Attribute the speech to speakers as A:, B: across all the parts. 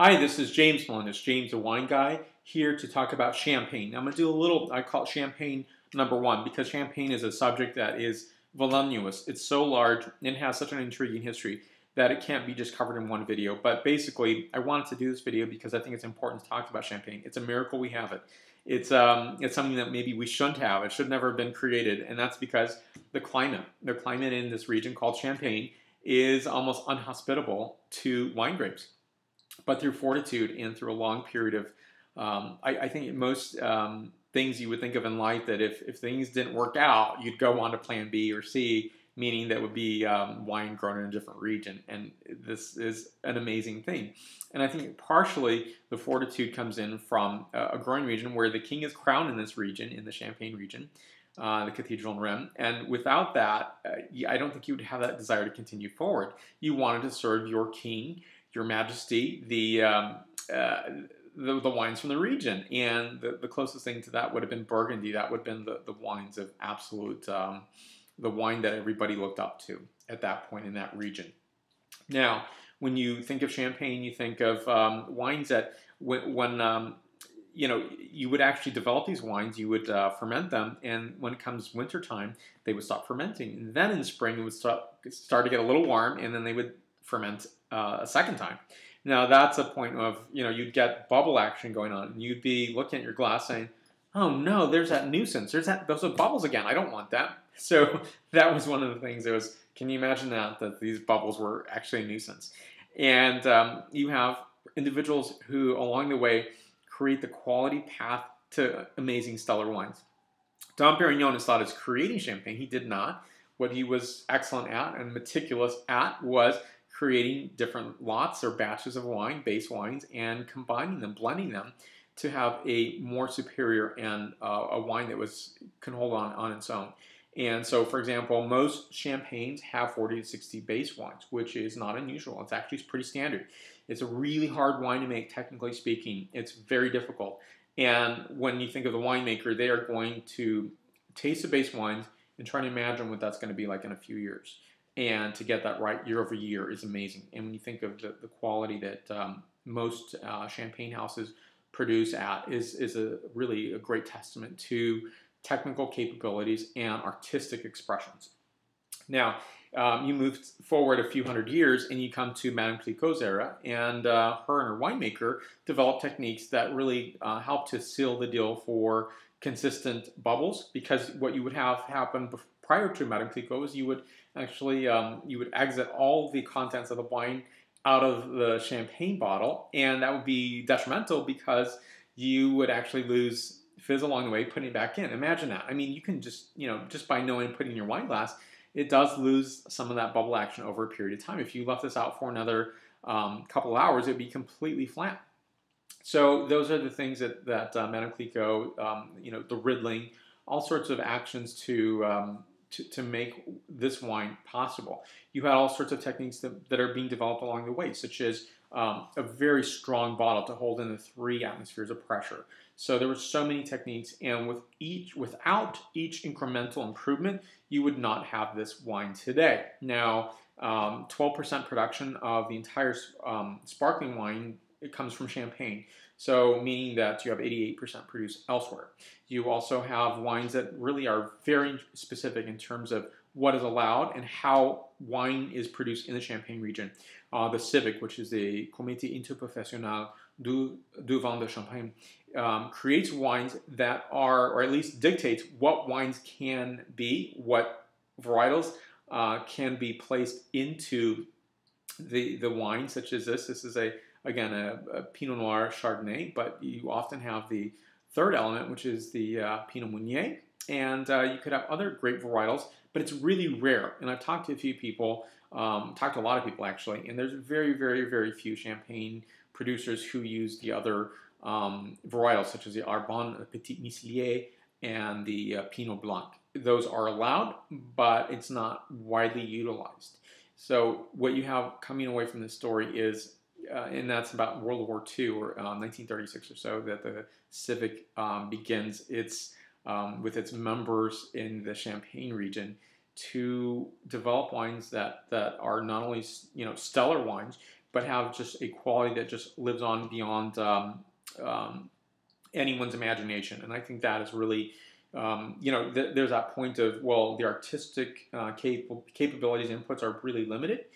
A: Hi, this is James Melendez, James the Wine Guy, here to talk about champagne. Now, I'm going to do a little, I call it champagne number one, because champagne is a subject that is voluminous. It's so large and has such an intriguing history that it can't be just covered in one video. But basically, I wanted to do this video because I think it's important to talk about champagne. It's a miracle we have it. It's something that maybe we shouldn't have. It should never have been created, and that's because the climate in this region called Champagne is almost unhospitable to wine grapes. But through fortitude and through a long period of, I think most things you would think of in life that if things didn't work out, you'd go on to plan B or C, meaning that would be wine grown in a different region. And this is an amazing thing. And I think partially the fortitude comes in from a growing region where the king is crowned in this region, in the Champagne region, the cathedral in Rheims. And without that, I don't think you would have that desire to continue forward. You wanted to serve your king, your Majesty, the wines from the region, and the closest thing to that would have been Burgundy. That would have been the wines of absolute, the wine that everybody looked up to at that point in that region. Now, when you think of Champagne, you think of wines that when you would actually develop these wines, you would ferment them, and when it comes wintertime, they would stop fermenting. And then in spring, it would start to get a little warm, and then they would ferment a second time. Now that's a point of, you'd get bubble action going on, and you'd be looking at your glass saying, oh no, there's that nuisance. Those are bubbles again. I don't want that. So that was one of the things. It was, can you imagine that these bubbles were actually a nuisance? And you have individuals who along the way create the quality path to amazing stellar wines. Dom Perignon is thought as creating champagne. He did not. What he was excellent at and meticulous at was creating different lots or batches of wine, base wines, and combining them, blending them to have a more superior and a wine that can hold on its own. And so, for example, most champagnes have 40 to 60 base wines, which is not unusual. It's actually pretty standard. It's a really hard wine to make, technically speaking. It's very difficult. And when you think of the winemaker, they are going to taste the base wines and try to imagine what that's going to be like in a few years. And to get that right year over year is amazing. And when you think of the quality that most champagne houses produce at is really a great testament to technical capabilities and artistic expressions. Now, you move forward a few hundred years and you come to Madame Clicquot's era, and her and her winemaker developed techniques that really help to seal the deal for consistent bubbles, because what you would have happen prior to Madame Clicquot is you would actually you would exit all the contents of the wine out of the champagne bottle, and that would be detrimental because you would actually lose fizz along the way putting it back in. Imagine that. I mean, you can just by knowing and putting in your wine glass, it does lose some of that bubble action over a period of time. If you left this out for another couple of hours, it would be completely flat. So those are the things that Madame Clicquot, the riddling, all sorts of actions to make this wine possible. You had all sorts of techniques that are being developed along the way, such as a very strong bottle to hold in the 3 atmospheres of pressure. So there were so many techniques, and without each incremental improvement, you would not have this wine today. Now, 12% production of the entire sparkling wine, it comes from Champagne. So meaning that you have 88% produced elsewhere. You also have wines that really are very specific in terms of what is allowed and how wine is produced in the Champagne region. The CIVIC, which is the Comité Interprofessionnel du Vin de Champagne, creates wines that are, or at least dictates what wines can be, what varietals can be placed into the wine, such as this. This is again a Pinot Noir Chardonnay, but you often have the third element, which is the Pinot Meunier, and you could have other grape varietals, but it's really rare. And I've talked to a few people, talked to a lot of people actually, and there's very, very, very few Champagne producers who use the other varietals, such as the Arbonne Petit Mislier and the Pinot Blanc. Those are allowed, but it's not widely utilized. So what you have coming away from this story is, and that's about World War II or 1936 or so, that the CIVIC begins with its members in the Champagne region to develop wines that are not only stellar wines, but have just a quality that just lives on beyond anyone's imagination. And I think that is really, there's that point of, well, the artistic capabilities and inputs are really limited.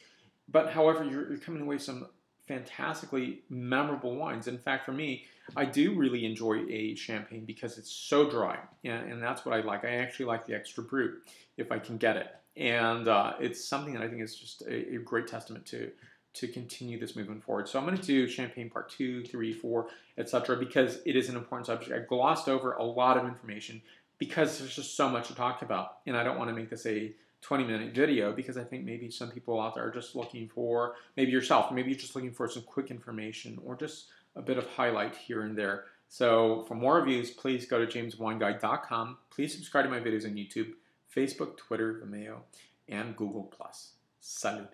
A: But however, you're coming away with some fantastically memorable wines. In fact, for me, I do really enjoy a champagne because it's so dry, and that's what I like. I actually like the extra brut if I can get it, and it's something that I think is just a great testament to continue this moving forward. So I'm going to do Champagne Part 2, 3, 4, etc. because it is an important subject. I glossed over a lot of information because there's just so much to talk about, and I don't want to make this a 20-minute video because I think maybe some people out there are just looking for, maybe yourself, maybe you're just looking for some quick information or just a bit of highlight here and there. So for more reviews, please go to jameswineguide.com. Please subscribe to my videos on YouTube, Facebook, Twitter, Vimeo, and Google+. Salud.